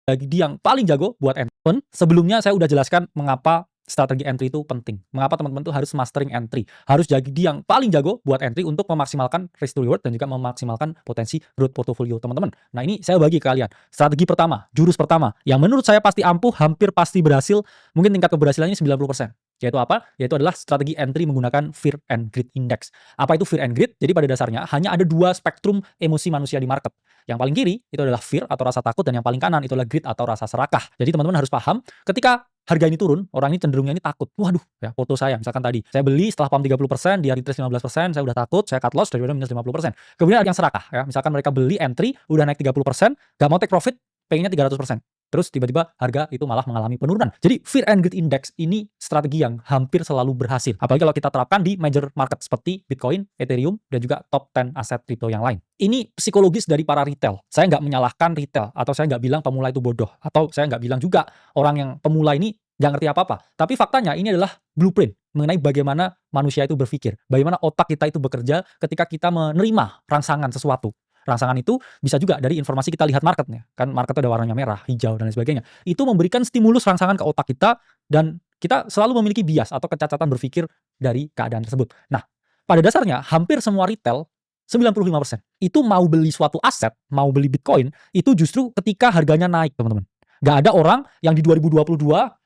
strategi yang paling jago buat entry. Sebelumnya saya udah jelaskan mengapa strategi entry itu penting. Mengapa teman-teman tuh harus mastering entry. Harus jadi yang paling jago buat entry untuk memaksimalkan risk to reward dan juga memaksimalkan potensi growth portfolio teman-teman. Nah ini saya bagi ke kalian. Strategi pertama, jurus pertama, yang menurut saya pasti ampuh, hampir pasti berhasil, mungkin tingkat keberhasilannya 90%. Yaitu apa? Yaitu adalah strategi entry menggunakan Fear and Greed Index. Apa itu Fear and Greed? Jadi pada dasarnya hanya ada dua spektrum emosi manusia di market. Yang paling kiri itu adalah fear atau rasa takut, dan yang paling kanan itu adalah greed atau rasa serakah. Jadi teman-teman harus paham, ketika harga ini turun, orang ini cenderungnya ini takut. Waduh, ya foto saya misalkan tadi, saya beli setelah pump 30%, dia retest 15%, saya udah takut, saya cut loss daripada minus 50%. Kemudian ada yang serakah ya, misalkan mereka beli entry udah naik 30%, gak mau take profit, pengennya 300%. Terus tiba-tiba harga itu malah mengalami penurunan. Jadi Fear and Greed Index ini strategi yang hampir selalu berhasil. Apalagi kalau kita terapkan di major market seperti Bitcoin, Ethereum, dan juga top 10 aset kripto yang lain. Ini psikologis dari para retail. Saya nggak menyalahkan retail, atau saya nggak bilang pemula itu bodoh, atau saya nggak bilang juga orang yang pemula ini nggak ngerti apa-apa. Tapi faktanya ini adalah blueprint mengenai bagaimana manusia itu berpikir, bagaimana otak kita itu bekerja ketika kita menerima rangsangan sesuatu. Rangsangan itu bisa juga dari informasi kita lihat marketnya. Kan market ada warnanya merah, hijau, dan lain sebagainya. Itu memberikan stimulus rangsangan ke otak kita, dan kita selalu memiliki bias atau kecacatan berpikir dari keadaan tersebut. Nah, pada dasarnya hampir semua retail 95% itu mau beli suatu aset, mau beli Bitcoin, itu justru ketika harganya naik, teman-teman. Gak ada orang yang di 2022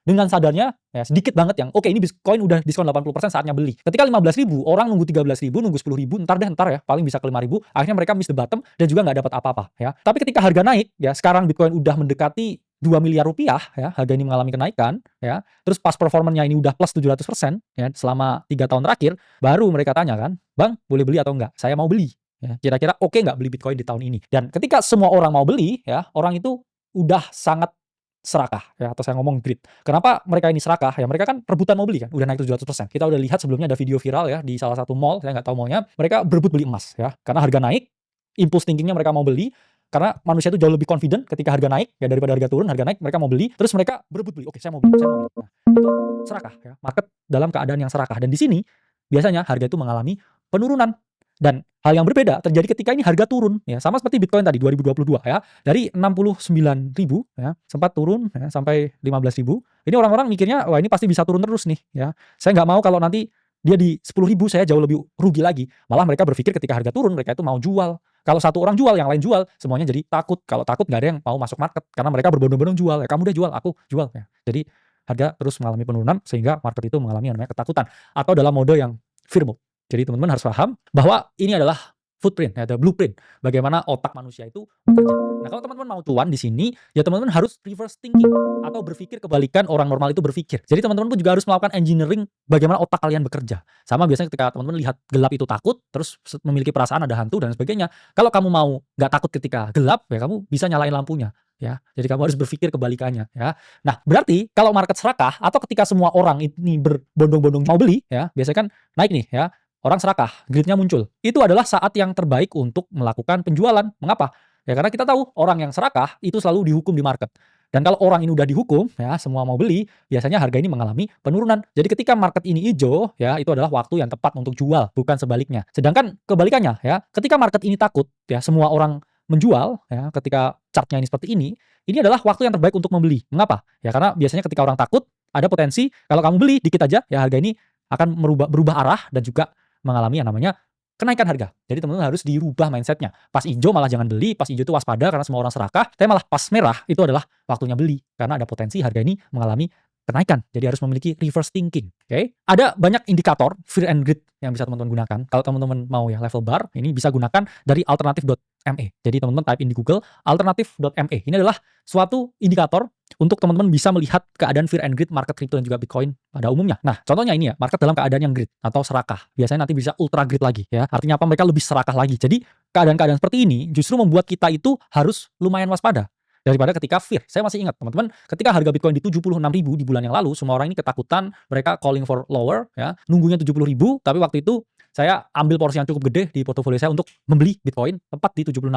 dengan sadarnya, ya sedikit banget yang, oke ini Bitcoin udah diskon 80% saatnya beli. Ketika 15.000, orang nunggu 13.000, nunggu 10.000, ntar ya, paling bisa ke 5.000, akhirnya mereka miss the bottom dan juga nggak dapat apa-apa ya. Tapi ketika harga naik, ya sekarang Bitcoin udah mendekati 2 miliar rupiah ya, harga ini mengalami kenaikan ya. Terus pas performanya ini udah plus 700% ya selama 3 tahun terakhir, baru mereka tanya kan, "Bang, boleh beli atau enggak? Saya mau beli." Ya, kira-kira oke nggak beli Bitcoin di tahun ini? Dan ketika semua orang mau beli ya, orang itu udah sangat serakah ya, atau saya ngomong greed. Kenapa mereka ini serakah? Ya mereka kan rebutan mau beli kan, udah naik 700%. Kita udah lihat sebelumnya ada video viral ya di salah satu mall, saya nggak tahu mallnya, mereka berebut beli emas ya. Karena harga naik, impulse thinkingnya mereka mau beli, karena manusia itu jauh lebih confident ketika harga naik ya daripada harga turun. Harga naik mereka mau beli, terus mereka berebut beli. Oke, saya mau beli, saya mau beli. Nah, itu serakah ya. Market dalam keadaan yang serakah, dan di sini biasanya harga itu mengalami penurunan. Dan hal yang berbeda terjadi ketika ini harga turun ya, sama seperti Bitcoin tadi 2022 ya, dari 69.000 ya sempat turun ya sampai 15.000. Ini orang-orang mikirnya wah ini pasti bisa turun terus nih ya. Saya nggak mau kalau nanti dia di 10.000 saya jauh lebih rugi lagi. Malah mereka berpikir ketika harga turun mereka itu mau jual. Kalau satu orang jual, yang lain jual, semuanya jadi takut. Kalau takut nggak ada yang mau masuk market karena mereka berbondong-bondong jual. Ya kamu udah jual, aku jual ya. Jadi harga terus mengalami penurunan sehingga market itu mengalami yang namanya ketakutan, atau dalam mode yang fear mode. Jadi teman-teman harus paham bahwa ini adalah footprint, ya, ada blueprint bagaimana otak manusia itu bekerja. Nah, kalau teman-teman mau cuan di sini, ya teman-teman harus reverse thinking atau berpikir kebalikan orang normal itu berpikir. Jadi teman-teman pun juga harus melakukan engineering bagaimana otak kalian bekerja. Sama biasanya ketika teman-teman lihat gelap itu takut, terus memiliki perasaan ada hantu dan sebagainya. Kalau kamu mau nggak takut ketika gelap, ya kamu bisa nyalain lampunya. Ya, jadi kamu harus berpikir kebalikannya ya. Nah, berarti kalau market serakah atau ketika semua orang ini berbondong-bondong mau beli ya, biasanya kan naik nih ya. Orang serakah, greed-nya muncul. Itu adalah saat yang terbaik untuk melakukan penjualan. Mengapa? Ya karena kita tahu orang yang serakah itu selalu dihukum di market. Dan kalau orang ini udah dihukum, ya semua mau beli, biasanya harga ini mengalami penurunan. Jadi ketika market ini hijau, ya itu adalah waktu yang tepat untuk jual, bukan sebaliknya. Sedangkan kebalikannya, ya ketika market ini takut, ya semua orang menjual, ya ketika chartnya ini seperti ini adalah waktu yang terbaik untuk membeli. Mengapa? Ya karena biasanya ketika orang takut, ada potensi kalau kamu beli dikit aja, ya harga ini akan berubah arah dan juga mengalami yang namanya kenaikan harga. Jadi teman-teman harus dirubah mindsetnya. Pas hijau malah jangan beli, pas hijau itu waspada karena semua orang serakah. Tapi malah pas merah itu adalah waktunya beli karena ada potensi harga ini mengalami kenaikan. Jadi harus memiliki reverse thinking. Oke? Ada banyak indikator fear and greed yang bisa teman-teman gunakan. Kalau teman-teman mau ya level bar, ini bisa gunakan dari alternatif.me. Jadi teman-teman type in di Google alternatif.me. Ini adalah suatu indikator untuk teman-teman bisa melihat keadaan fear and greed market crypto dan juga Bitcoin pada umumnya. Nah, contohnya ini ya, market dalam keadaan yang greed atau serakah. Biasanya nanti bisa ultra greed lagi ya. Artinya apa? Mereka lebih serakah lagi. Jadi, keadaan-keadaan seperti ini justru membuat kita itu harus lumayan waspada daripada ketika fear. Saya masih ingat, teman-teman, ketika harga Bitcoin di 76.000 di bulan yang lalu, semua orang ini ketakutan, mereka calling for lower ya, nunggunya 70.000, tapi waktu itu saya ambil porsi yang cukup gede di portofolio saya untuk membeli Bitcoin tepat di 76.000,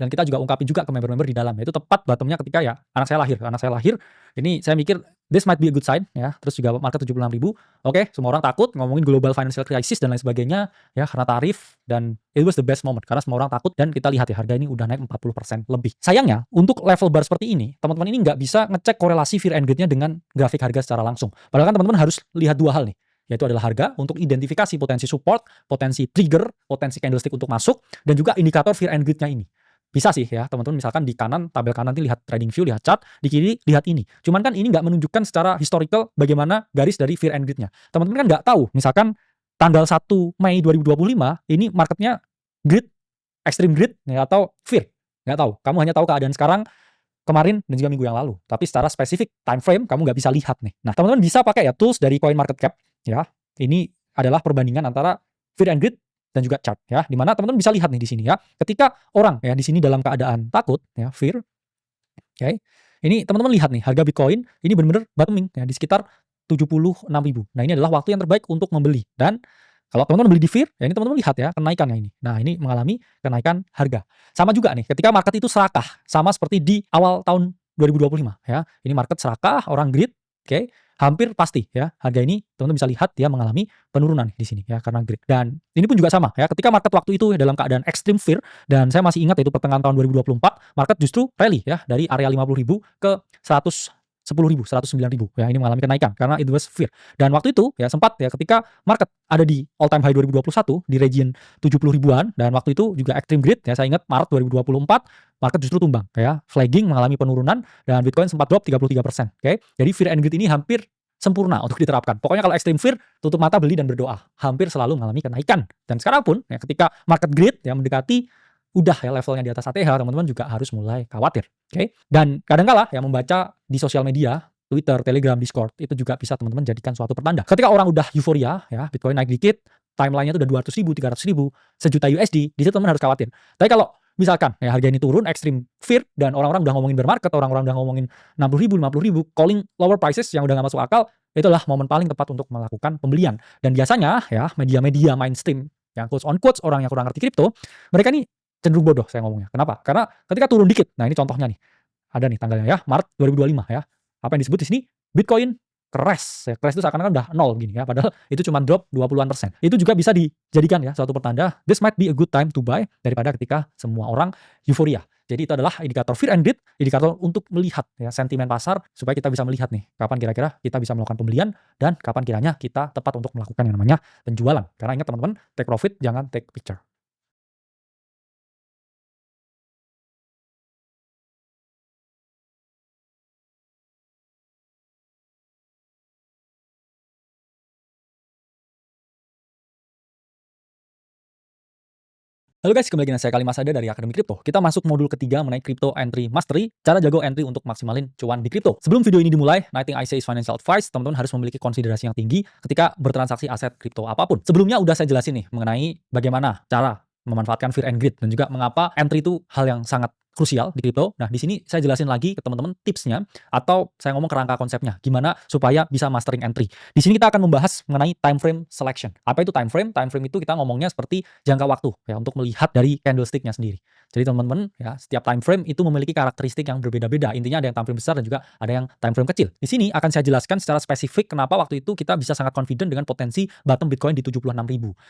dan kita juga ungkapin juga ke member-member di dalam. Itu tepat bottomnya ketika ya anak saya lahir. Anak saya lahir, ini saya mikir this might be a good sign ya. Terus juga market 76.000. Oke, semua orang takut ngomongin global financial crisis dan lain sebagainya ya karena tarif, dan it was the best moment karena semua orang takut, dan kita lihat ya harga ini udah naik 40% lebih. Sayangnya untuk level bar seperti ini, teman-teman ini nggak bisa ngecek korelasi fear and greed-nya dengan grafik harga secara langsung. Padahal kan teman-teman harus lihat dua hal nih, yaitu adalah harga untuk identifikasi potensi support, potensi trigger, potensi candlestick untuk masuk, dan juga indikator fear and greed-nya ini. Bisa sih ya teman-teman, misalkan di kanan, tabel kanan nanti lihat trading view, lihat chart, di kiri lihat ini. Cuman kan ini nggak menunjukkan secara historical bagaimana garis dari fear and greed-nya. Teman-teman kan nggak tahu, misalkan tanggal 1 Mei 2025 ini marketnya greed, extreme greed ya, atau fear. Nggak tahu. Kamu hanya tahu keadaan sekarang, kemarin, dan juga minggu yang lalu. Tapi secara spesifik time frame kamu nggak bisa lihat nih. Nah teman-teman bisa pakai ya tools dari CoinMarketCap ya. Ini adalah perbandingan antara fear and greed dan juga chart ya, dimana teman-teman bisa lihat nih di sini ya, ketika orang ya di sini dalam keadaan takut ya, fear, oke, ini teman-teman lihat nih harga Bitcoin ini benar-benar bottoming ya di sekitar 76.000. Nah ini adalah waktu yang terbaik untuk membeli, dan kalau teman-teman beli di fear ya ini teman-teman lihat ya kenaikannya ini. Nah ini mengalami kenaikan harga. Sama juga nih ketika market itu serakah, sama seperti di awal tahun 2025 ya, ini market serakah, orang greed, oke. Hampir pasti ya harga ini teman-teman bisa lihat dia mengalami penurunan di sini ya karena greed. Dan ini pun juga sama ya, ketika market waktu itu dalam keadaan extreme fear, dan saya masih ingat itu pertengahan tahun 2024, market justru rally ya dari area 50.000 ke 110.000, 109.000 ya, ini mengalami kenaikan karena it was fear. Dan waktu itu ya sempat ya ketika market ada di all time high 2021 di region 70 ribuan, dan waktu itu juga extreme greed ya, saya ingat Maret 2024 market justru tumbang ya, flagging, mengalami penurunan, dan Bitcoin sempat drop 33%. Oke. Jadi fear and greed ini hampir sempurna untuk diterapkan. Pokoknya kalau extreme fear, tutup mata, beli, dan berdoa. Hampir selalu mengalami kenaikan. Dan sekarang pun ya, ketika market greed ya mendekati udah ya levelnya di atas ATH, teman-teman juga harus mulai khawatir. Oke. Dan kadang-kala ya membaca di sosial media, Twitter, Telegram, Discord, itu juga bisa teman-teman jadikan suatu pertanda. Ketika orang udah euforia ya, Bitcoin naik dikit, timeline-nya itu udah 200.000, 300.000, sejuta USD, di situ teman harus khawatir. Tapi kalau misalkan ya harga ini turun, extreme fear, dan orang-orang udah ngomongin bear market, orang-orang udah ngomongin 60.000, 50.000, calling lower prices yang udah gak masuk akal, itulah momen paling tepat untuk melakukan pembelian. Dan biasanya ya media-media mainstream yang quotes on quotes, orang yang kurang ngerti kripto, mereka nih cenderung bodoh saya ngomongnya. Kenapa? Karena ketika turun dikit, nah ini contohnya nih, ada nih tanggalnya ya, Maret 2025 ya, apa yang disebut di sini, Bitcoin crash ya, crash itu seakan-akan udah nol gini ya, padahal itu cuma drop 20-an%. Itu juga bisa dijadikan ya suatu pertanda this might be a good time to buy, daripada ketika semua orang euforia. Jadi itu adalah indikator fear and greed, indikator untuk melihat ya sentimen pasar, supaya kita bisa melihat nih kapan kira-kira kita bisa melakukan pembelian, dan kapan kiranya kita tepat untuk melakukan yang namanya penjualan. Karena ingat teman-teman, take profit jangan take picture. Halo guys, kembali lagi dengan saya Kalimas Ada dari Akademi Kripto. Kita masuk modul ketiga mengenai Crypto Entry Mastery, cara jago entry untuk maksimalin cuan di kripto. Sebelum video ini dimulai, nothing I say is financial advice. Teman-teman harus memiliki konsiderasi yang tinggi ketika bertransaksi aset kripto apapun. Sebelumnya udah saya jelasin nih mengenai bagaimana cara memanfaatkan fear and greed, dan juga mengapa entry itu hal yang sangat krusial di kripto. Nah, di sini saya jelasin lagi ke teman-teman tipsnya, atau saya ngomong kerangka konsepnya, gimana supaya bisa mastering entry. Di sini kita akan membahas mengenai time frame selection. Apa itu time frame? Time frame itu kita ngomongnya seperti jangka waktu ya, untuk melihat dari candlestick-nya sendiri. Jadi teman-teman ya, setiap time frame itu memiliki karakteristik yang berbeda-beda. Intinya ada yang time frame besar dan juga ada yang time frame kecil. Di sini akan saya jelaskan secara spesifik kenapa waktu itu kita bisa sangat confident dengan potensi bottom Bitcoin di 76.000.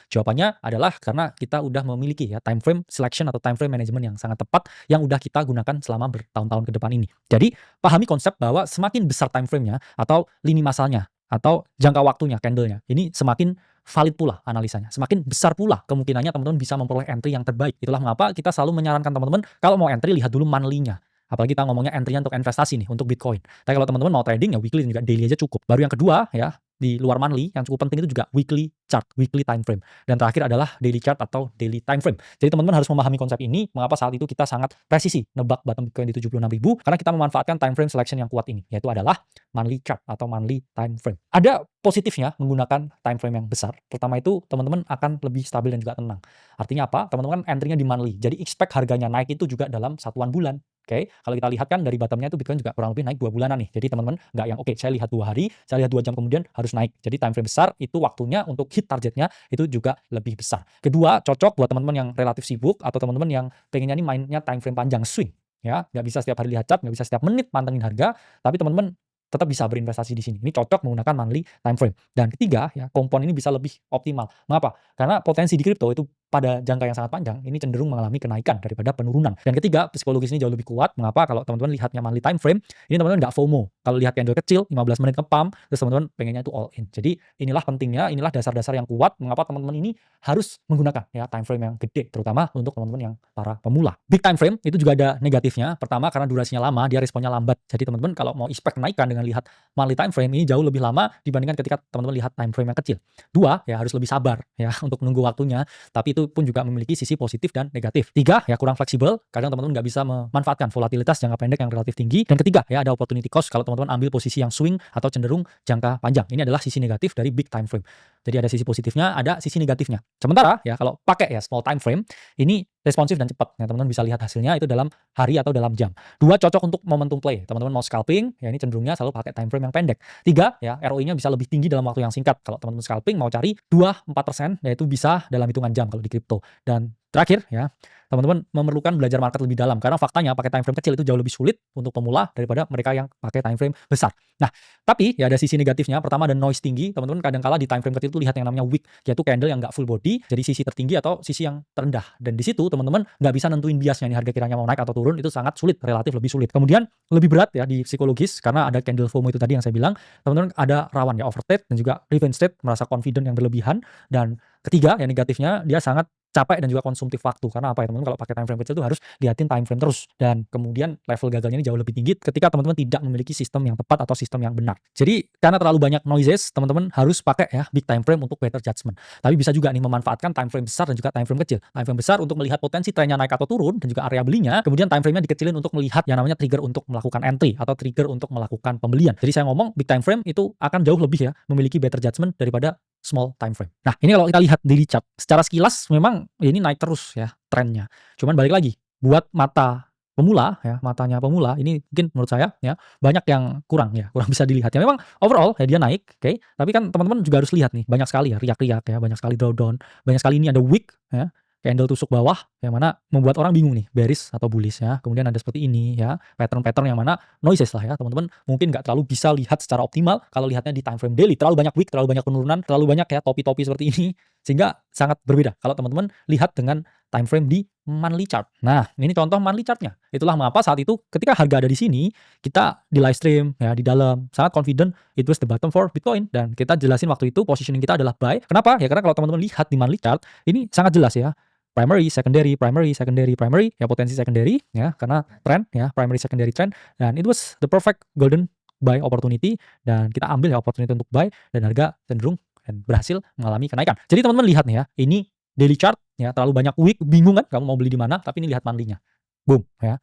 Jawabannya adalah karena kita udah memiliki ya time frame selection atau time frame management yang sangat tepat, yang udah kita gunakan selama bertahun-tahun ke depan ini. Jadi pahami konsep bahwa semakin besar time frame-nya atau lini masalnya atau jangka waktunya candle-nya, ini semakin valid pula analisanya. Semakin besar pula kemungkinannya teman-teman bisa memperoleh entry yang terbaik. Itulah mengapa kita selalu menyarankan teman-teman kalau mau entry lihat dulu monthly-nya. Apalagi kita ngomongnya entry-nya untuk investasi nih, untuk Bitcoin. Tapi kalau teman-teman mau trading ya weekly dan juga daily aja cukup. Baru yang kedua ya, di luar monthly yang cukup penting itu juga weekly chart, weekly time frame. Dan terakhir adalah daily chart atau daily time frame. Jadi teman-teman harus memahami konsep ini, mengapa saat itu kita sangat presisi nebak bottom Bitcoin di 76.000, karena kita memanfaatkan time frame selection yang kuat ini, yaitu adalah monthly chart atau monthly time frame. Ada positifnya menggunakan time frame yang besar. Pertama itu teman-teman akan lebih stabil dan juga tenang. Artinya apa? Teman-teman kan entry-nya di monthly. Jadi expect harganya naik itu juga dalam satuan bulan. Oke, kalau kita lihat kan dari bottomnya itu Bitcoin juga kurang lebih naik 2 bulanan nih. Jadi teman-teman nggak yang oke, saya lihat 2 hari, saya lihat 2 jam kemudian harus naik. Jadi time frame besar itu waktunya untuk hit targetnya itu juga lebih besar. Kedua, cocok buat teman-teman yang relatif sibuk atau teman-teman yang pengennya nih mainnya time frame panjang swing. Ya, nggak bisa setiap hari lihat chart, nggak bisa setiap menit pantengin harga, tapi teman-teman tetap bisa berinvestasi di sini. Ini cocok menggunakan monthly time frame. Dan ketiga, ya, kompon ini bisa lebih optimal. Mengapa? Karena potensi di kripto itu pada jangka yang sangat panjang ini cenderung mengalami kenaikan daripada penurunan. Dan ketiga, psikologis ini jauh lebih kuat. Mengapa? Kalau teman-teman lihatnya monthly time frame, ini teman-teman nggak FOMO. Kalau lihat candle kecil, 15 menit ke-pump, terus teman-teman pengennya itu all in. Jadi inilah pentingnya, inilah dasar-dasar yang kuat mengapa teman-teman ini harus menggunakan ya time frame yang gede, terutama untuk teman-teman yang para pemula. Big time frame itu juga ada negatifnya. Pertama, karena durasinya lama, dia responnya lambat. Jadi teman-teman kalau mau expect kenaikan dengan lihat monthly time frame ini jauh lebih lama dibandingkan ketika teman-teman lihat time frame yang kecil. Dua, ya harus lebih sabar ya untuk menunggu waktunya, tapi itu pun juga memiliki sisi positif dan negatif. Tiga, ya kurang fleksibel, kadang teman-teman nggak bisa memanfaatkan volatilitas jangka pendek yang relatif tinggi. Dan ketiga, ya ada opportunity cost kalau teman-teman ambil posisi yang swing atau cenderung jangka panjang. Ini adalah sisi negatif dari big time frame. Jadi ada sisi positifnya, ada sisi negatifnya. Sementara ya kalau pakai ya small time frame, ini responsif dan cepat. Ya, teman-teman bisa lihat hasilnya itu dalam hari atau dalam jam. Dua, cocok untuk momentum play. Teman-teman mau scalping, ya ini cenderungnya selalu pakai time frame yang pendek. Tiga, ya ROI-nya bisa lebih tinggi dalam waktu yang singkat. Kalau teman-teman scalping mau cari 2-4%, yaitu bisa dalam hitungan jam kalau di kripto. Dan terakhir ya, teman-teman memerlukan belajar market lebih dalam karena faktanya pakai time frame kecil itu jauh lebih sulit untuk pemula daripada mereka yang pakai time frame besar. Nah, tapi ya ada sisi negatifnya. Pertama ada noise tinggi. Teman-teman kadang-kala di time frame kecil itu lihat yang namanya wick, yaitu candle yang nggak full body, jadi sisi tertinggi atau sisi yang terendah. Dan di situ teman-teman nggak bisa nentuin biasnya ini harga kiranya mau naik atau turun, itu sangat sulit, relatif lebih sulit. Kemudian lebih berat ya di psikologis karena ada candle FOMO itu tadi yang saya bilang. Teman-teman ada rawan ya overtrade dan juga revenge trade, merasa confident yang berlebihan. Dan ketiga, yang negatifnya dia sangat capek dan juga konsumtif waktu. Karena apa ya teman-teman, kalau pakai time frame kecil itu harus liatin time frame terus. Dan kemudian level gagalnya ini jauh lebih tinggi ketika teman-teman tidak memiliki sistem yang tepat atau sistem yang benar. Jadi karena terlalu banyak noises, teman-teman harus pakai ya big time frame untuk better judgment. Tapi bisa juga nih memanfaatkan time frame besar dan juga time frame kecil. Time frame besar untuk melihat potensi trennya naik atau turun dan juga area belinya. Kemudian time frame-nya dikecilin untuk melihat yang namanya trigger untuk melakukan entry atau trigger untuk melakukan pembelian. Jadi saya ngomong big time frame itu akan jauh lebih ya memiliki better judgment daripada small time frame. Nah, ini kalau kita lihat di chart, secara sekilas memang ini naik terus ya trennya. Cuman balik lagi, buat mata pemula ya, matanya pemula ini mungkin menurut saya ya banyak yang kurang bisa dilihat. Ya memang overall ya dia naik, oke. Tapi kan teman-teman juga harus lihat nih, banyak sekali ya riak-riak ya, banyak sekali drawdown, banyak sekali ini ada wick ya. Candle tusuk bawah yang mana membuat orang bingung nih, bearish atau bullish ya. Kemudian ada seperti ini ya, pattern-pattern yang mana noises lah ya. Teman-teman mungkin nggak terlalu bisa lihat secara optimal kalau lihatnya di time frame daily. Terlalu banyak wick, terlalu banyak penurunan, terlalu banyak ya topi-topi seperti ini sehingga sangat berbeda kalau teman-teman lihat dengan time frame di monthly chart. Nah, ini contoh monthly chartnya. Itulah mengapa saat itu ketika harga ada di sini, kita di live stream ya di dalam sangat confident it was the bottom for Bitcoin dan kita jelasin waktu itu positioning kita adalah buy. Kenapa? Ya karena kalau teman-teman lihat di monthly chart ini sangat jelas ya. Primary, secondary, primary, secondary, primary, ya potensi secondary ya karena trend ya, primary, secondary trend, dan it was the perfect golden buy opportunity dan kita ambil ya opportunity untuk buy dan harga cenderung dan berhasil mengalami kenaikan. Jadi teman-teman lihat nih ya, ini daily chart ya terlalu banyak wick, bingung kan kamu mau beli di mana, tapi ini lihat monthly-nya. Boom ya.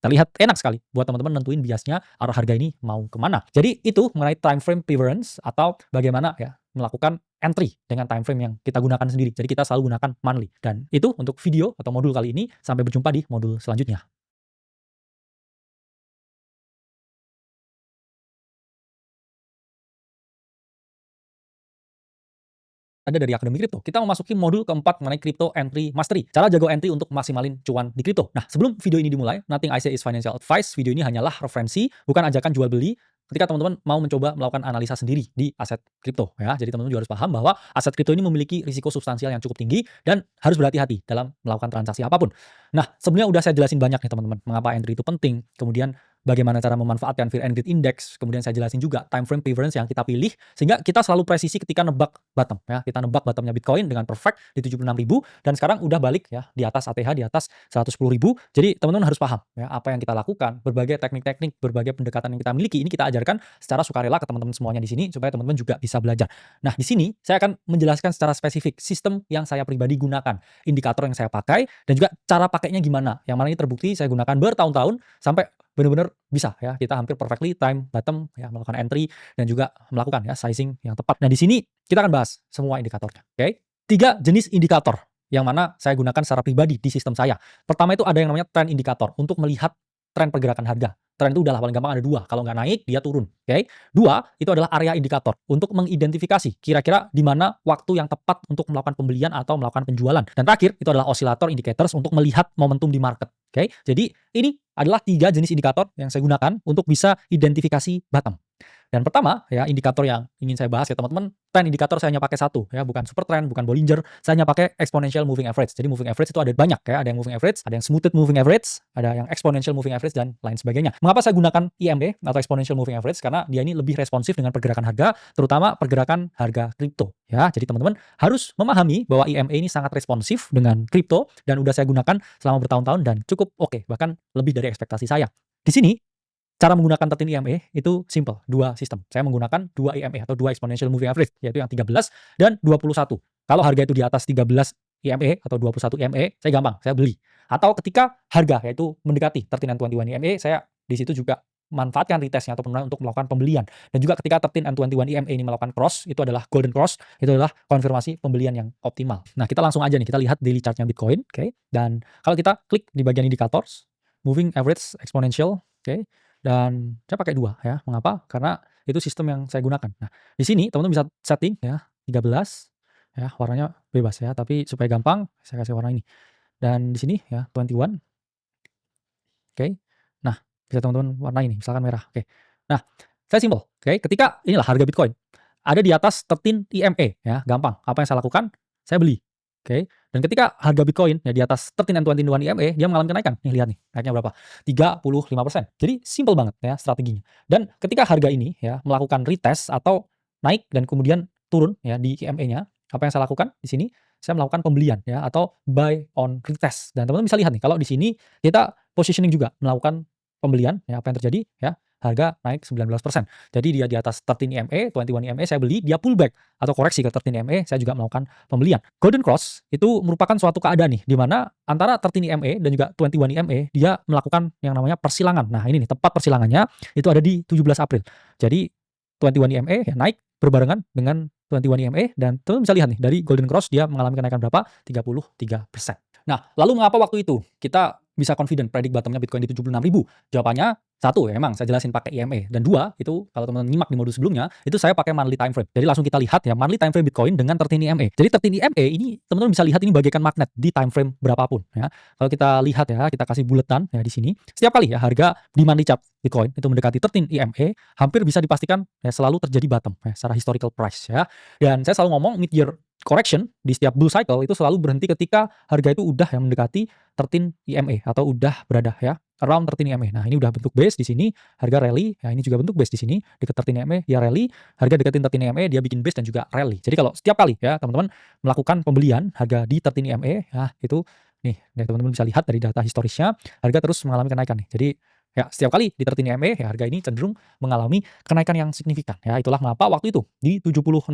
Terlihat enak sekali buat teman-teman nentuin biasnya arah harga ini mau kemana. Jadi itu mengenai time frame preference atau bagaimana ya melakukan entry dengan time frame yang kita gunakan sendiri. Jadi kita selalu gunakan monthly. Dan itu untuk video atau modul kali ini. Sampai berjumpa di modul selanjutnya. Ada dari Akademi Kripto. Kita memasuki modul keempat mengenai Crypto Entry Mastery. Cara jago entry untuk maksimalin cuan di kripto. Nah, sebelum video ini dimulai, nothing I say is financial advice. Video ini hanyalah referensi, bukan ajakan jual beli. Ketika teman-teman mau mencoba melakukan analisa sendiri di aset kripto ya. Jadi teman-teman juga harus paham bahwa aset kripto ini memiliki risiko substansial yang cukup tinggi dan harus berhati-hati dalam melakukan transaksi apapun. Nah, sebenarnya udah saya jelasin banyak nih teman-teman, mengapa entry itu penting. Kemudian bagaimana cara memanfaatkan Fear and Greed Index, kemudian saya jelasin juga time frame preference yang kita pilih sehingga kita selalu presisi ketika nebak bottom ya. Kita nebak bottomnya Bitcoin dengan perfect di 76.000 dan sekarang udah balik ya di atas ATH di atas 110.000. Jadi teman-teman harus paham ya apa yang kita lakukan, berbagai teknik-teknik, berbagai pendekatan yang kita miliki ini kita ajarkan secara sukarela ke teman-teman semuanya di sini supaya teman-teman juga bisa belajar. Nah, di sini saya akan menjelaskan secara spesifik sistem yang saya pribadi gunakan, indikator yang saya pakai dan juga cara pakainya gimana. Yang mana ini terbukti saya gunakan bertahun-tahun sampai benar-benar bisa ya kita hampir perfectly time bottom ya melakukan entry dan juga melakukan ya sizing yang tepat. Nah, di sini kita akan bahas semua indikatornya. Oke. 3 jenis indikator yang mana saya gunakan secara pribadi di sistem saya. Pertama itu ada yang namanya trend indikator untuk melihat tren pergerakan harga. Tren itu udahlah paling gampang ada 2, kalau nggak naik dia turun, oke. 2, itu adalah area indikator untuk mengidentifikasi kira-kira di mana waktu yang tepat untuk melakukan pembelian atau melakukan penjualan. Dan terakhir, itu adalah oscillator indicators untuk melihat momentum di market, oke. Jadi ini adalah 3 jenis indikator yang saya gunakan untuk bisa identifikasi bottom. Dan pertama ya indikator yang ingin saya bahas ya teman-teman, trend indikator saya hanya pakai 1 ya, bukan super trend, bukan Bollinger, saya hanya pakai exponential moving average. Jadi moving average itu ada banyak ya, ada yang moving average, ada yang smoothed moving average, ada yang exponential moving average dan lain sebagainya. Mengapa saya gunakan EMA atau exponential moving average? Karena dia ini lebih responsif dengan pergerakan harga, terutama pergerakan harga kripto ya. Jadi teman-teman harus memahami bahwa EMA ini sangat responsif dengan kripto dan udah saya gunakan selama bertahun-tahun dan cukup oke, bahkan lebih dari ekspektasi saya. Di sini cara menggunakan 13 EMA itu simple, 2 sistem. Saya menggunakan 2 EMA atau 2 exponential moving average, yaitu yang 13 dan 21. Kalau harga itu di atas 13 EMA atau 21 EMA, saya gampang, saya beli. Atau ketika harga yaitu mendekati 13 and 21 EMA, saya di situ juga manfaatkan retestnya atau penurunan untuk melakukan pembelian. Dan juga ketika 13 and 21 EMA ini melakukan cross, itu adalah golden cross, itu adalah konfirmasi pembelian yang optimal. Nah, kita langsung aja nih, kita lihat daily chartnya Bitcoin, oke. Dan kalau kita klik di bagian indicators, moving average exponential, oke. Dan saya pakai 2 ya. Mengapa? Karena itu sistem yang saya gunakan. Nah, di sini teman-teman bisa setting ya 13 ya, warnanya bebas ya, tapi supaya gampang saya kasih warna ini. Dan di sini ya 21. Oke. Nah, bisa teman-teman warna ini, misalkan merah. Oke. Nah, saya simpel. Oke, ketika inilah harga Bitcoin ada di atas 13 EMA ya, gampang. Apa yang saya lakukan? Saya beli. Oke. Dan ketika harga Bitcoin ya di atas 13 and 21 EMA, dia mengalami kenaikan. Nih lihat nih, naiknya berapa? 35%. Jadi simple banget ya strateginya. Dan ketika harga ini ya melakukan retest atau naik dan kemudian turun ya di EMA-nya, apa yang saya lakukan di sini? Saya melakukan pembelian ya atau buy on retest. Dan teman-teman bisa lihat nih, kalau di sini kita positioning juga melakukan pembelian ya, apa yang terjadi ya? Harga naik 19%. Jadi dia di atas 13 EMA, 21 EMA saya beli, dia pullback atau koreksi ke 13 EMA, saya juga melakukan pembelian. Golden cross itu merupakan suatu keadaan nih di mana antara 13 EMA dan juga 21 EMA dia melakukan yang namanya persilangan. Nah, ini nih tepat persilangannya itu ada di 17 April. Jadi 21 EMA ya naik berbarengan dengan 21 EMA dan teman bisa lihat nih dari golden cross dia mengalami kenaikan berapa? 33%. Nah, lalu mengapa waktu itu kita bisa confident predik bottomnya Bitcoin di 76.000? Jawabannya 1 ya memang saya jelasin pakai EMA, dan 2 itu kalau teman-teman nyimak di modul sebelumnya itu saya pakai monthly time frame. Jadi langsung kita lihat ya monthly time frame Bitcoin dengan 13 EMA. Jadi 13 EMA ini teman-teman bisa lihat ini bagaikan magnet di time frame berapapun ya. Kalau kita lihat ya, kita kasih buletan ya di sini. Setiap kali ya harga di monthly chart Bitcoin itu mendekati 13 EMA, hampir bisa dipastikan ya selalu terjadi bottom ya secara historical price ya. Dan saya selalu ngomong mid year correction di setiap bull cycle itu selalu berhenti ketika harga itu udah yang mendekati 13 EMA atau udah berada ya around 13 EMA. Nah, ini udah bentuk base di sini, harga rally. Ya, ini juga bentuk base di sini, dekat 13 EMA dia rally, harga deketin 13 EMA dia bikin base dan juga rally. Jadi kalau setiap kali ya teman-teman melakukan pembelian harga di 13 EMA ya itu nih, teman-teman bisa lihat dari data historisnya harga terus mengalami kenaikan nih. Jadi ya setiap kali di 13 EMA ya harga ini cenderung mengalami kenaikan yang signifikan ya. Itulah kenapa waktu itu di 76.000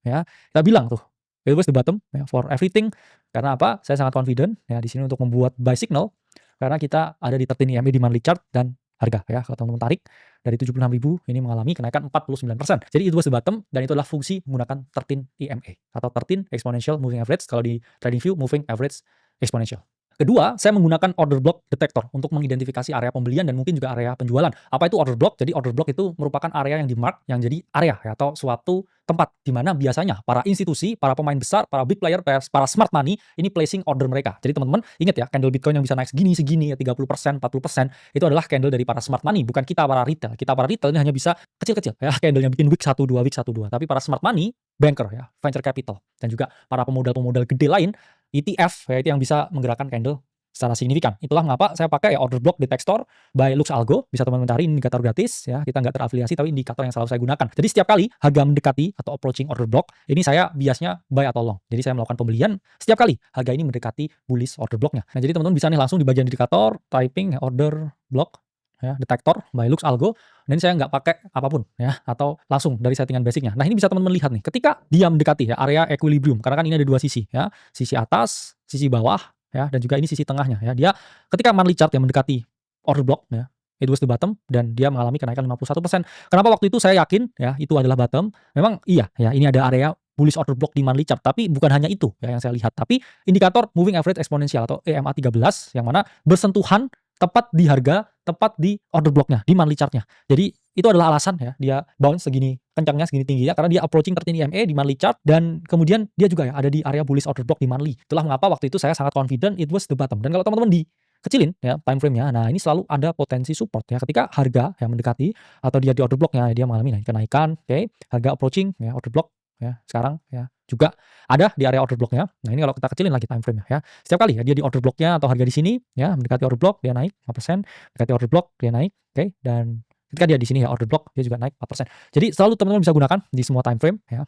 ya. Kita bilang tuh it was the bottom ya, for everything. Karena apa? Saya sangat confident ya di sini untuk membuat buy signal karena kita ada di 13 EMA di monthly chart dan harga ya. Kalau teman-teman tarik dari 76.000 ini mengalami kenaikan 49%. Jadi itu was the bottom dan itu adalah fungsi menggunakan 13 EMA atau 13 exponential moving average kalau di trading view moving average exponential. Kedua, saya menggunakan order block detector untuk mengidentifikasi area pembelian dan mungkin juga area penjualan. Apa itu order block? Jadi order block itu merupakan area yang di-mark yang jadi area ya, atau suatu tempat di mana biasanya para institusi, para pemain besar, para big player, para smart money ini placing order mereka. Jadi teman-teman ingat ya, candle Bitcoin yang bisa naik segini ya 30%, 40% itu adalah candle dari para smart money, bukan kita para retail. Kita para retail ini hanya bisa kecil-kecil ya, candle yang bikin wick 1 2 wick 1 2. Tapi para smart money, banker ya, venture capital dan juga para pemodal-pemodal gede lain ETF ya itu yang bisa menggerakkan candle secara signifikan. Itulah mengapa saya pakai ya order block detector by Lux Algo. Bisa teman-teman cari indikator gratis ya. Kita nggak terafiliasi tapi indikator yang selalu saya gunakan. Jadi setiap kali harga mendekati atau approaching order block, ini saya biasanya buy atau long. Jadi saya melakukan pembelian setiap kali harga ini mendekati bullish order blocknya. Nah, jadi teman-teman bisa nih langsung di bagian indikator typing order block ya, detector by Lux Algo. Dan saya nggak pakai apapun ya, atau langsung dari settingan basicnya. Nah, ini bisa teman-teman lihat nih, ketika dia mendekati ya area equilibrium, karena kan ini ada 2 sisi ya, sisi atas, sisi bawah ya, dan juga ini sisi tengahnya ya. Dia ketika monthly chart yang mendekati order block ya, it was the bottom dan dia mengalami kenaikan 51%. Kenapa waktu itu saya yakin ya itu adalah bottom? Memang iya ya, ini ada area bullish order block di monthly chart, tapi bukan hanya itu ya yang saya lihat, tapi indikator moving average exponential atau EMA 13 yang mana bersentuhan tepat di harga, tepat di order block-nya, di monthly chart-nya. Jadi itu adalah alasan ya dia bounce segini kencangnya, segini tingginya karena dia approaching 13 EMA di monthly chart dan kemudian dia juga ya ada di area bullish order block di monthly. Itulah mengapa waktu itu saya sangat confident it was the bottom. Dan kalau teman-teman dikecilin ya time frame-nya, nah ini selalu ada potensi support ya ketika harga yang mendekati atau dia di order block-nya dia mengalami kenaikan, oke, harga approaching ya order block ya sekarang ya juga ada di area order block-nya. Nah, ini kalau kita kecilin lagi time frame-nya ya. Setiap kali ya dia di order block-nya atau harga di sini ya mendekati order block dia naik 5%, mendekati order block dia naik, oke, dan ketika dia di sini ya order block dia juga naik 4%. Jadi selalu teman-teman bisa gunakan di semua time frame ya.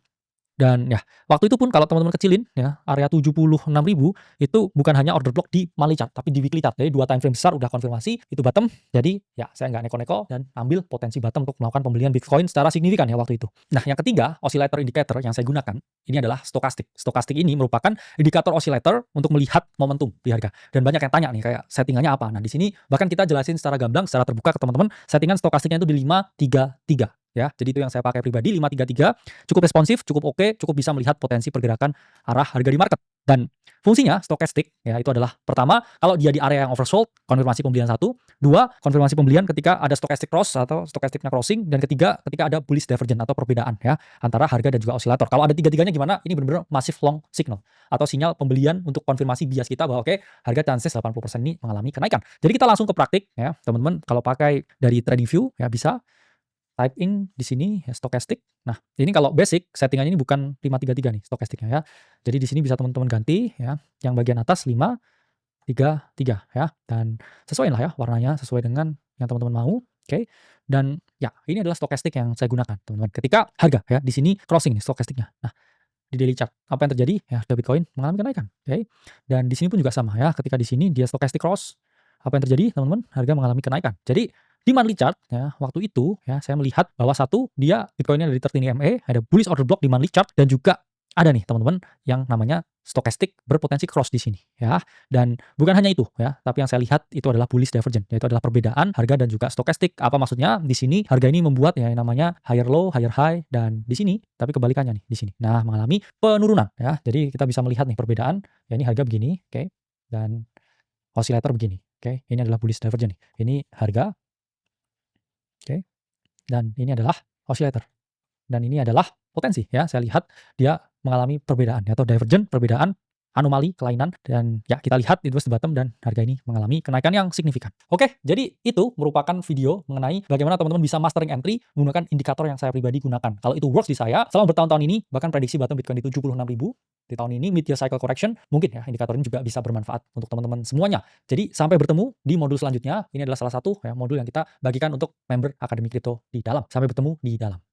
Dan ya, waktu itu pun kalau teman-teman kecilin ya, area 76.000 itu bukan hanya order block di monthly chart, tapi di weekly chart. Jadi 2 time frame besar udah konfirmasi itu bottom. Jadi ya saya nggak neko-neko dan ambil potensi bottom untuk melakukan pembelian Bitcoin secara signifikan ya waktu itu. Nah, yang ketiga, oscillator indicator yang saya gunakan ini adalah stokastik. Stokastik ini merupakan indikator oscillator untuk melihat momentum di harga. Dan banyak yang tanya nih kayak settingannya apa. Nah, di sini bahkan kita jelasin secara gamblang, secara terbuka ke teman-teman, settingan stokastiknya itu di 533. Ya, jadi itu yang saya pakai pribadi 533, cukup responsif, cukup oke, cukup bisa melihat potensi pergerakan arah harga di market. Dan fungsinya stokastik ya itu adalah pertama kalau dia di area yang oversold, konfirmasi pembelian 1, 2, konfirmasi pembelian ketika ada stochastic cross atau stokastiknya crossing, dan ketiga ketika ada bullish divergence atau perbedaan ya antara harga dan juga osilator. Kalau ada tiga-tiganya gimana? Ini benar-benar massive long signal atau sinyal pembelian untuk konfirmasi bias kita bahwa oke, harga chances 80% ini mengalami kenaikan. Jadi kita langsung ke praktik ya, teman-teman kalau pakai dari TradingView ya bisa type in di sini ya, stochastic. Nah, ini kalau basic settingannya ini bukan 533 nih stokastiknya ya. Jadi di sini bisa teman-teman ganti ya. Yang bagian atas 533 ya. Dan sesuaiin lah ya warnanya sesuai dengan yang teman-teman mau. Oke. Dan ya, ini adalah stokastik yang saya gunakan, teman-teman. Ketika harga ya di sini crossing nih stokastiknya. Nah, di daily chart apa yang terjadi? Ya, harga Bitcoin mengalami kenaikan. Oke. Dan di sini pun juga sama ya. Ketika di sini dia stochastic cross, apa yang terjadi, teman-teman? Harga mengalami kenaikan. Jadi di monthly chart ya, waktu itu ya saya melihat bahwa satu dia Bitcoinnya dari 13 EMA, ada bullish order block di monthly chart dan juga ada nih teman-teman yang namanya stokastik berpotensi cross di sini ya. Dan bukan hanya itu ya, tapi yang saya lihat itu adalah bullish divergence, yaitu adalah perbedaan harga dan juga stokastik. Apa maksudnya? Di sini harga ini membuat ya yang namanya higher low, higher high, dan di sini tapi kebalikannya nih di sini. Nah, mengalami penurunan ya. Jadi kita bisa melihat nih perbedaan. Ya ini harga begini, oke. Dan oscillator begini. Oke, ini adalah bullish divergence nih. Ini harga. Oke. Dan ini adalah oscillator. Dan ini adalah potensi ya. Saya lihat dia mengalami perbedaan ya, atau divergent, perbedaan, anomali, kelainan, dan ya kita lihat itu was the bottom dan harga ini mengalami kenaikan yang signifikan. Oke, jadi itu merupakan video mengenai bagaimana teman-teman bisa mastering entry menggunakan indikator yang saya pribadi gunakan. Kalau itu works di saya selama bertahun-tahun ini, bahkan prediksi bottom Bitcoin di 76.000 di tahun ini, mid-year cycle correction, mungkin ya indikator ini juga bisa bermanfaat untuk teman-teman semuanya. Jadi sampai bertemu di modul selanjutnya. Ini adalah salah satu ya, modul yang kita bagikan untuk member Akademi Kripto di dalam. Sampai bertemu di dalam.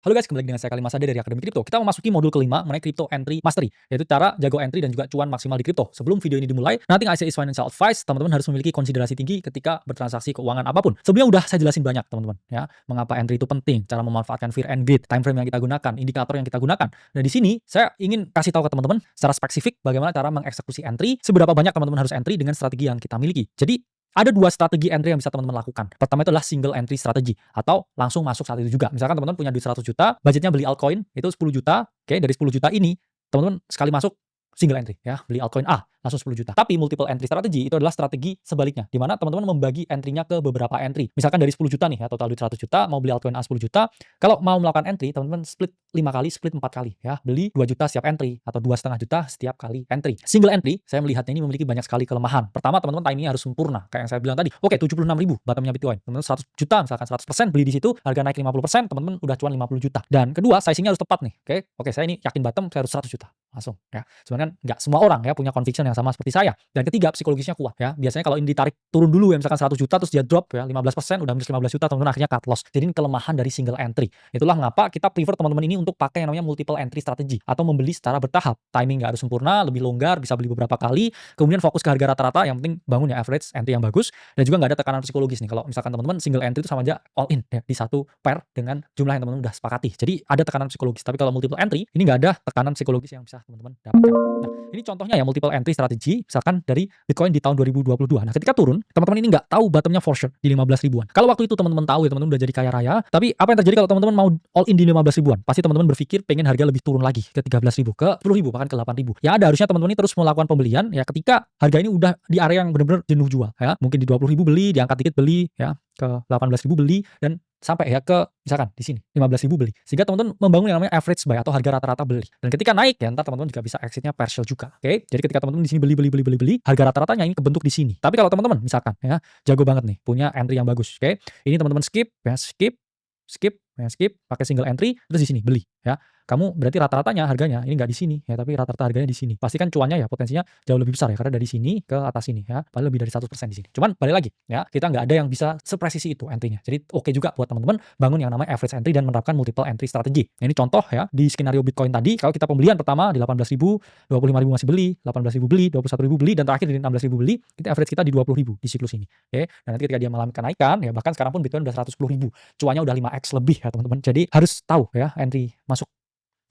Halo guys, kembali dengan saya Khalil Masade dari Akademi Kripto. Kita memasuki modul kelima mengenai Crypto Entry Mastery, yaitu cara jago entry dan juga cuan maksimal di kripto. Sebelum video ini dimulai, nothing I say is financial advice. Teman-teman harus memiliki konsiderasi tinggi ketika bertransaksi keuangan apapun. Sebelumnya udah saya jelasin banyak teman-teman ya, mengapa entry itu penting, cara memanfaatkan fear and greed, time frame yang kita gunakan, indikator yang kita gunakan. Nah, di sini saya ingin kasih tahu ke teman-teman secara spesifik bagaimana cara mengeksekusi entry, seberapa banyak teman-teman harus entry dengan strategi yang kita miliki. Jadi ada dua strategi entry yang bisa teman-teman lakukan. Pertama itu adalah single entry strategy atau langsung masuk saat itu juga. Misalkan teman-teman punya duit 100 juta, budgetnya beli altcoin itu 10 juta. Oke, dari 10 juta ini teman-teman sekali masuk single entry ya, beli altcoin A langsung 10 juta. Tapi multiple entry strategy itu adalah strategi sebaliknya, di mana teman-teman membagi entry-nya ke beberapa entry. Misalkan dari 10 juta nih ya, total duit 100 juta, mau beli altcoin A 10 juta. Kalau mau melakukan entry, teman-teman split 5 kali, split 4 kali ya. Beli 2 juta setiap entry atau 2,5 juta setiap kali entry. Single entry, saya melihatnya ini memiliki banyak sekali kelemahan. Pertama, teman-teman timingnya harus sempurna. Kayak yang saya bilang tadi. Oke, 76.000 bottomnya Bitcoin. Teman-teman 100 juta, misalkan 100% beli di situ, harga naik 50%, teman-teman udah cuan 50 juta. Dan kedua, sizing-nya harus tepat nih. Oke, saya ini yakin bottom, saya harus 100 juta. Langsung ya. Sebenarnya nggak semua orang ya punya conviction yang sama seperti saya. Dan ketiga, psikologisnya kuat ya. Biasanya kalau ini ditarik turun dulu ya, misalkan 100 juta terus dia drop ya 15%, udah minus 15 juta, teman-teman akhirnya cut loss. Jadi ini kelemahan dari single entry. Itulah mengapa kita prefer teman-teman ini untuk pakai yang namanya multiple entry strategy atau membeli secara bertahap. Timing nggak harus sempurna, lebih longgar, bisa beli beberapa kali. Kemudian fokus ke harga rata-rata, yang penting bangun ya average entry yang bagus, dan juga nggak ada tekanan psikologis nih. Kalau misalkan teman-teman single entry itu sama aja all in ya, di satu pair dengan jumlah yang teman-teman udah sepakati. Jadi ada tekanan psikologis. Tapi kalau multiple entry ini nggak ada tekanan psikologis yang bisa teman-teman dapatkan. Nah, ini contohnya ya multiple entry strategi misalkan dari Bitcoin di tahun 2022. Nah, ketika turun, teman-teman ini nggak tahu bottomnya for sure di 15 ribuan. Kalau waktu itu teman-teman tahu ya, teman-teman udah jadi kaya raya, tapi apa yang terjadi kalau teman-teman mau all in di 15 ribuan? Pasti teman-teman berpikir pengen harga lebih turun lagi ke 13 ribu, ke 10 ribu, bahkan ke 8 ribu. Ya ada harusnya teman-teman ini terus melakukan pembelian ya ketika harga ini udah di area yang benar-benar jenuh jual ya. Mungkin di 20 ribu beli, diangkat dikit beli ya, ke 18 ribu beli, dan sampai ya ke misalkan di sini 15 ribu beli, sehingga teman-teman membangun yang namanya average buy atau harga rata-rata beli. Dan ketika naik ya ntar teman-teman juga bisa exitnya partial juga. Oke, jadi ketika teman-teman di sini beli, harga rata-ratanya ini kebentuk di sini. Tapi kalau teman-teman misalkan ya jago banget nih, punya entry yang bagus, oke, ini teman-teman skip ya, skip pakai single entry, terus di sini beli ya. Kamu berarti rata-ratanya harganya ini nggak di sini ya, tapi rata-rata harganya di sini. Pasti kan cuannya ya potensinya jauh lebih besar ya, karena dari sini ke atas sini ya, paling lebih dari 100% di sini. Cuman balik lagi ya, kita nggak ada yang bisa sepresisi itu entry-nya. Jadi oke juga buat teman-teman bangun yang namanya average entry dan menerapkan multiple entry strategi. Ini contoh ya di skenario Bitcoin tadi, kalau kita pembelian pertama di 18.000, 25.000 masih beli, 18.000 beli, 21.000 beli, dan terakhir di 16.000 beli, kita average kita di 20.000 di siklus ini. Oke, dan nanti ketika dia mengalami kenaikan ya, bahkan sekarang pun Bitcoin udah 110.000, cuannya udah 5x lebih ya teman-teman. Jadi harus tahu ya entry masuk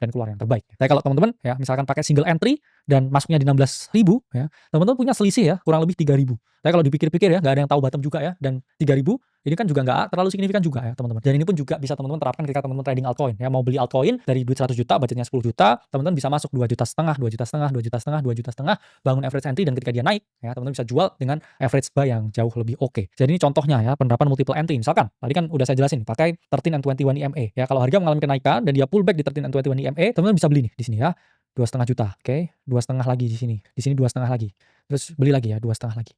dan keluar yang terbaik. Tapi kalau teman-teman ya misalkan pakai single entry dan masuknya di 16.000 ya, teman-teman punya selisih ya kurang lebih 3.000. Tapi kalau dipikir-pikir ya nggak ada yang tahu bottom juga ya, dan 3.000 ini kan juga nggak terlalu signifikan juga ya teman-teman. Dan ini pun juga bisa teman-teman terapkan ketika teman-teman trading altcoin ya, mau beli altcoin dari duit 100 juta, budgetnya 10 juta, teman-teman bisa masuk 2,5 juta, 2,5 juta, bangun average entry, dan ketika dia naik ya teman-teman bisa jual dengan average buy yang jauh lebih oke. Jadi ini contohnya ya penerapan multiple entry. Misalkan tadi kan udah saya jelasin pakai 13 and 21 EMA ya, kalau harga mengalami kenaikan dan dia pullback di 13 and 21 EMA, teman-teman bisa beli nih di sini ya. 2,5 juta, oke, 2,5 lagi di sini 2,5 lagi, terus beli lagi ya 2,5 lagi.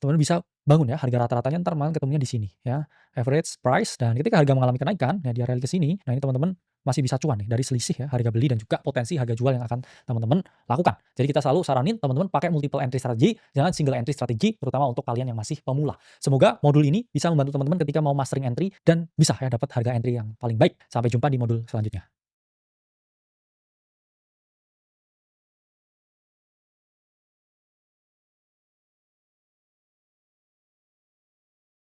Teman-teman bisa bangun ya harga rata-ratanya, ntar malah ketemunya di sini ya, average price, dan ketika harga mengalami kenaikan ya dia rally ke sini. Nah ini teman-teman masih bisa cuan nih dari selisih ya harga beli dan juga potensi harga jual yang akan teman-teman lakukan. Jadi kita selalu saranin teman-teman pakai multiple entry strategi, jangan single entry strategi, terutama untuk kalian yang masih pemula. Semoga modul ini bisa membantu teman-teman ketika mau mastering entry dan bisa ya dapat harga entry yang paling baik. Sampai jumpa di modul selanjutnya.